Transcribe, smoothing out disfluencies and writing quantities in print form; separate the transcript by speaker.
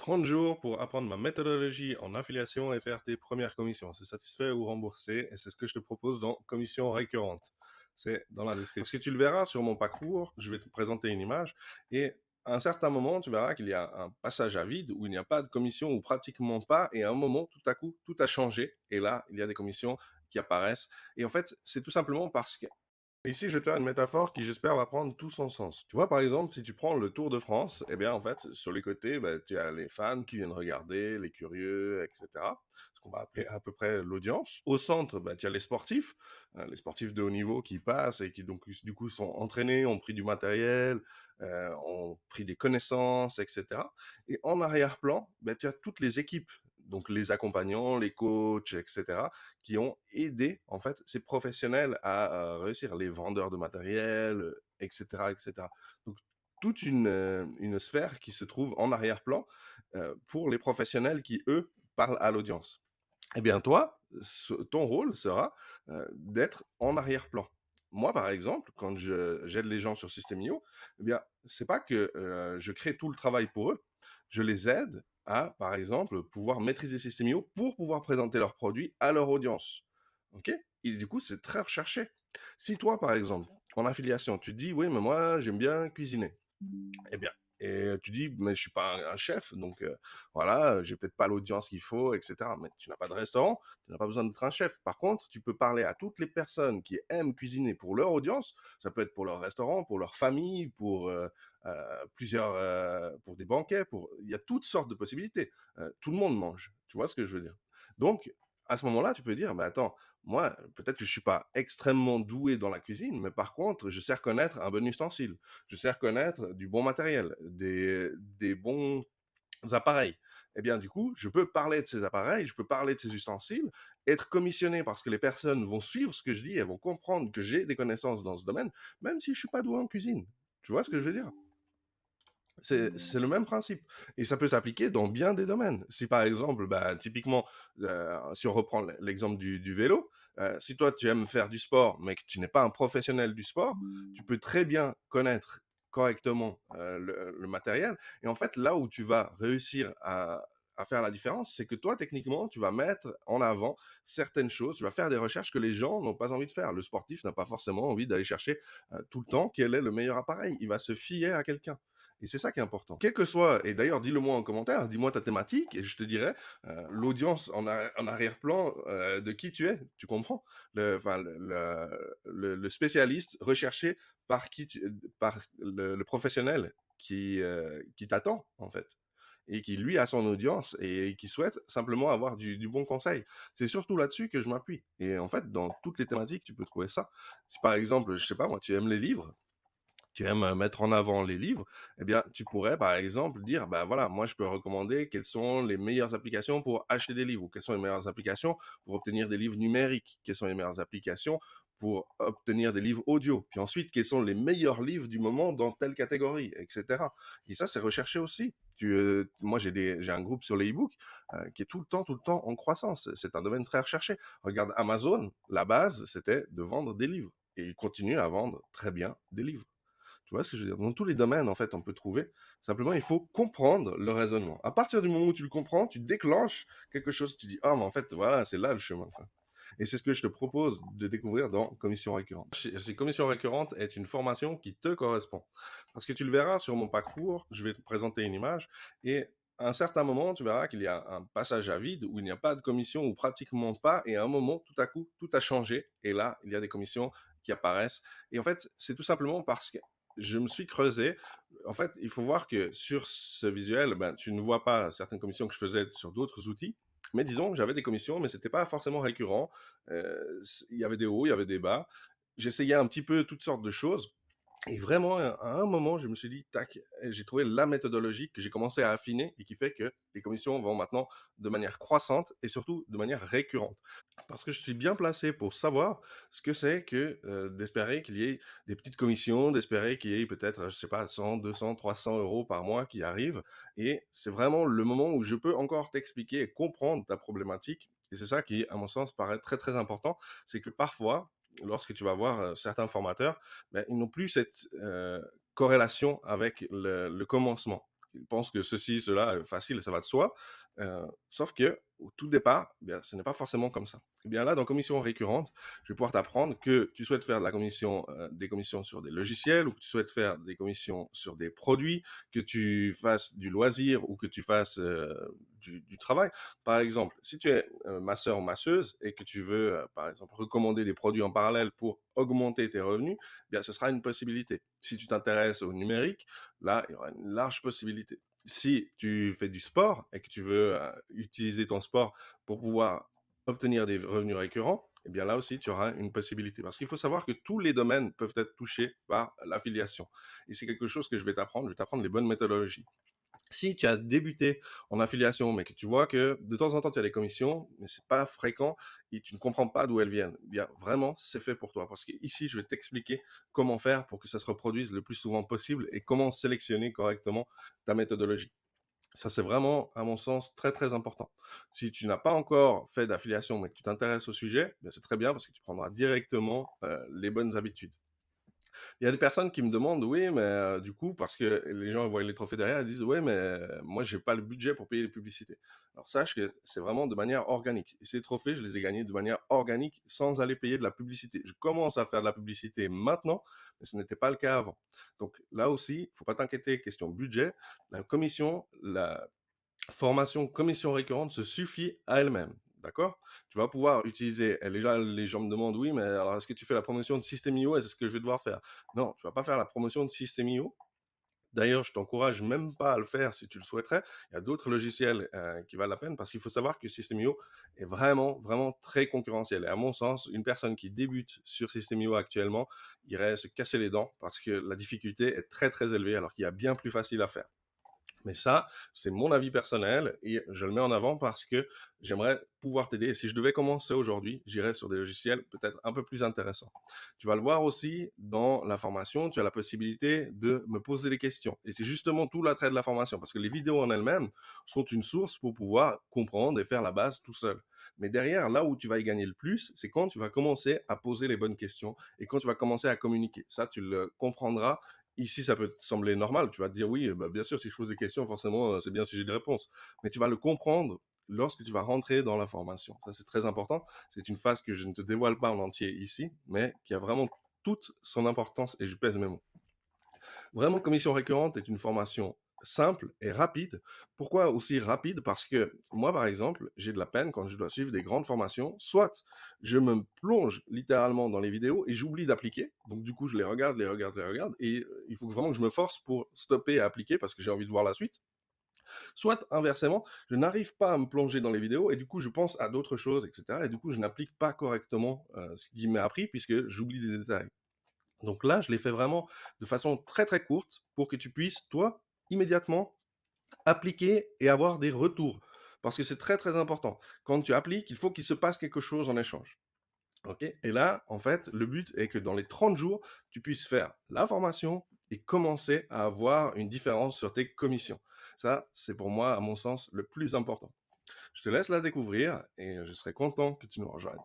Speaker 1: 30 jours pour apprendre ma méthodologie en affiliation et faire tes premières commissions. C'est satisfait ou remboursé et c'est ce que je te propose dans commission récurrente. C'est dans la description. Parce que tu le verras sur mon parcours, je vais te présenter une image et à un certain moment, tu verras qu'il y a un passage à vide où il n'y a pas de commission ou pratiquement pas et à un moment, tout à coup, tout a changé et là, il y a des commissions qui apparaissent. Et en fait, c'est tout simplement parce que ici, je vais te faire une métaphore qui, j'espère, va prendre tout son sens. Tu vois, par exemple, si tu prends le Tour de France, eh bien, en fait, sur les côtés, ben, tu as les fans qui viennent regarder, les curieux, etc. Ce qu'on va appeler à peu près l'audience. Au centre, ben, tu as les sportifs de haut niveau qui passent et qui, donc, du coup, sont entraînés, ont pris du matériel, ont pris des connaissances, etc. Et en arrière-plan, ben, tu as toutes les équipes, donc les accompagnants, les coachs, etc., qui ont aidé en fait ces professionnels à réussir, les vendeurs de matériel, etc., etc. Donc toute une sphère qui se trouve en arrière-plan pour les professionnels qui, eux, parlent à l'audience. Eh bien, toi, ton rôle sera d'être en arrière-plan. Moi, par exemple, quand j'aide les gens sur System.io, eh bien, c'est pas que je crée tout le travail pour eux. Je les aide à, par exemple, pouvoir maîtriser System.io pour pouvoir présenter leurs produits à leur audience. OK? Et du coup, c'est très recherché. Si toi, par exemple, en affiliation, tu te dis, oui, mais moi, j'aime bien cuisiner. Eh bien, et tu dis, mais je suis pas un chef, donc voilà, j'ai peut-être pas l'audience qu'il faut, etc. Mais tu n'as pas de restaurant, tu n'as pas besoin d'être un chef. Par contre, tu peux parler à toutes les personnes qui aiment cuisiner pour leur audience. Ça peut être pour leur restaurant, pour leur famille, pour pour des banquets, il y a toutes sortes de possibilités. Tout le monde mange. Tu vois ce que je veux dire? Donc, à ce moment-là, tu peux dire, mais attends, moi, peut-être que je suis pas extrêmement doué dans la cuisine, mais par contre, je sais reconnaître un bon ustensile, je sais reconnaître du bon matériel, des bons appareils. Eh bien, du coup, je peux parler de ces appareils, je peux parler de ces ustensiles, être commissionné parce que les personnes vont suivre ce que je dis, elles vont comprendre que j'ai des connaissances dans ce domaine, même si je suis pas doué en cuisine. Tu vois ce que je veux dire? C'est le même principe. Et ça peut s'appliquer dans bien des domaines. Si par exemple, bah, typiquement, si on reprend l'exemple du vélo, si toi tu aimes faire du sport, mais que tu n'es pas un professionnel du sport, tu peux très bien connaître correctement le matériel. Et en fait, là où tu vas réussir à faire la différence, c'est que toi, techniquement, tu vas mettre en avant certaines choses, tu vas faire des recherches que les gens n'ont pas envie de faire. Le sportif n'a pas forcément envie d'aller chercher tout le temps quel est le meilleur appareil. Il va se fier à quelqu'un. Et c'est ça qui est important. Quel que soit, et d'ailleurs dis-le moi en commentaire, dis-moi ta thématique et je te dirai l'audience en arrière-plan de qui tu es, tu comprends? Enfin, le spécialiste recherché par par le professionnel qui t'attend en fait et qui lui a son audience et qui souhaite simplement avoir du bon conseil. C'est surtout là-dessus que je m'appuie. Et en fait, dans toutes les thématiques, tu peux trouver ça. Si par exemple, je sais pas moi, tu aimes les livres, tu aimes mettre en avant les livres, eh bien, tu pourrais, par exemple, dire, bah voilà, moi, je peux recommander quelles sont les meilleures applications pour acheter des livres, ou quelles sont les meilleures applications pour obtenir des livres numériques, quelles sont les meilleures applications pour obtenir des livres audio, puis ensuite, quels sont les meilleurs livres du moment dans telle catégorie, etc. Et ça, c'est recherché aussi. Moi, j'ai un groupe sur les e-books qui est tout le temps en croissance. C'est un domaine très recherché. Regarde Amazon, la base, c'était de vendre des livres. Et ils continuent à vendre très bien des livres. Tu vois ce que je veux dire? Dans tous les domaines, en fait, on peut trouver. Simplement, il faut comprendre le raisonnement. À partir du moment où tu le comprends, tu déclenches quelque chose, tu dis, ah, mais en fait, voilà, c'est là le chemin, quoi. Et c'est ce que je te propose de découvrir dans Commission récurrente. Commission récurrente est une formation qui te correspond. Parce que tu le verras sur mon parcours, je vais te présenter une image et à un certain moment, tu verras qu'il y a un passage à vide où il n'y a pas de commission ou pratiquement pas et à un moment, tout à coup, tout a changé et là, il y a des commissions qui apparaissent. Et en fait, c'est tout simplement parce que je me suis creusé. En fait, il faut voir que sur ce visuel, ben, tu ne vois pas certaines commissions que je faisais sur d'autres outils. Mais disons, j'avais des commissions, mais c'était pas forcément récurrent. Il y avait des hauts, il y avait des bas. J'essayais un petit peu toutes sortes de choses. Et vraiment, à un moment, je me suis dit, tac, j'ai trouvé la méthodologie que j'ai commencé à affiner et qui fait que les commissions vont maintenant de manière croissante et surtout de manière récurrente. Parce que je suis bien placé pour savoir ce que c'est que d'espérer qu'il y ait des petites commissions, d'espérer qu'il y ait peut-être, je sais pas, 100, 200, 300 euros par mois qui arrivent. Et c'est vraiment le moment où je peux encore t'expliquer et comprendre ta problématique. Et c'est ça qui, à mon sens, paraît très très important. C'est que parfois, lorsque tu vas voir certains formateurs, ben, ils n'ont plus cette corrélation avec le commencement. Ils pensent que ceci, cela est facile et ça va de soi. Sauf que au tout départ, eh bien, ce n'est pas forcément comme ça. Eh bien là, dans commission récurrente, je vais pouvoir t'apprendre que tu souhaites faire de la commission, des commissions sur des logiciels ou que tu souhaites faire des commissions sur des produits, que tu fasses du loisir ou que tu fasses du travail. Par exemple, si tu es masseur ou masseuse et que tu veux, par exemple, recommander des produits en parallèle pour augmenter tes revenus, eh bien, ce sera une possibilité. Si tu t'intéresses au numérique, là, il y aura une large possibilité. Si tu fais du sport et que tu veux utiliser ton sport pour pouvoir obtenir des revenus récurrents, eh bien là aussi, tu auras une possibilité. Parce qu'il faut savoir que tous les domaines peuvent être touchés par l'affiliation. Et c'est quelque chose que je vais t'apprendre. Je vais t'apprendre les bonnes méthodologies. Si tu as débuté en affiliation, mais que tu vois que de temps en temps tu as des commissions, mais c'est pas fréquent et tu ne comprends pas d'où elles viennent, eh bien vraiment c'est fait pour toi. Parce qu'ici je vais t'expliquer comment faire pour que ça se reproduise le plus souvent possible et comment sélectionner correctement ta méthodologie. Ça c'est vraiment, à mon sens, très très important. Si tu n'as pas encore fait d'affiliation mais que tu t'intéresses au sujet, eh c'est très bien parce que tu prendras directement les bonnes habitudes. Il y a des personnes qui me demandent: «Oui, mais du coup» parce que les gens voient les trophées derrière, ils disent: «Ouais, mais moi j'ai pas le budget pour payer les publicités». Alors sache que c'est vraiment de manière organique et ces trophées, je les ai gagnés de manière organique sans aller payer de la publicité. Je commence à faire de la publicité maintenant, mais ce n'était pas le cas avant. Donc là aussi, faut pas t'inquiéter question budget, la formation commission récurrente se suffit à elle-même, d'accord? Tu vas pouvoir utiliser et déjà les gens me demandent: «Oui, mais alors est-ce que tu fais la promotion de System.io et c'est ce que je vais devoir faire?» Non, tu vas pas faire la promotion de System.io. D'ailleurs, je t'encourage même pas à le faire si tu le souhaiterais. Il y a d'autres logiciels, qui valent la peine parce qu'il faut savoir que System.io est vraiment, vraiment très concurrentiel et à mon sens, une personne qui débute sur System.io actuellement irait se casser les dents parce que la difficulté est très, très élevée alors qu'il y a bien plus facile à faire. Mais ça, c'est mon avis personnel et je le mets en avant parce que j'aimerais pouvoir t'aider. Et si je devais commencer aujourd'hui, j'irais sur des logiciels peut-être un peu plus intéressants. Tu vas le voir aussi dans la formation, tu as la possibilité de me poser des questions. Et c'est justement tout l'attrait de la formation parce que les vidéos en elles-mêmes sont une source pour pouvoir comprendre et faire la base tout seul. Mais derrière, là où tu vas y gagner le plus, c'est quand tu vas commencer à poser les bonnes questions et quand tu vas commencer à communiquer. Ça, tu le comprendras. Ici, ça peut te sembler normal. Tu vas te dire, oui, bah, bien sûr, si je pose des questions, forcément, c'est bien si j'ai des réponses. Mais tu vas le comprendre lorsque tu vas rentrer dans la formation. Ça, c'est très important. C'est une phase que je ne te dévoile pas en entier ici, mais qui a vraiment toute son importance et je pèse mes mots. Vraiment, commission récurrente est une formation simple et rapide. Pourquoi aussi rapide? Parce que moi, par exemple, j'ai de la peine quand je dois suivre des grandes formations. Soit je me plonge littéralement dans les vidéos et j'oublie d'appliquer. Donc du coup, je les regarde, les regarde, les regarde. Et il faut vraiment que je me force pour stopper et appliquer parce que j'ai envie de voir la suite. Soit inversement, je n'arrive pas à me plonger dans les vidéos et du coup, je pense à d'autres choses, etc. Et du coup, je n'applique pas correctement ce qui m'est appris puisque j'oublie des détails. Donc là, je l'ai fait vraiment de façon très très courte pour que tu puisses, toi, immédiatement, appliquer et avoir des retours. Parce que c'est très très important. Quand tu appliques, il faut qu'il se passe quelque chose en échange. Ok? Et là, en fait, le but est que dans les 30 jours, tu puisses faire la formation et commencer à avoir une différence sur tes commissions. Ça, c'est pour moi, à mon sens, le plus important. Je te laisse la découvrir et je serai content que tu nous rejoignes.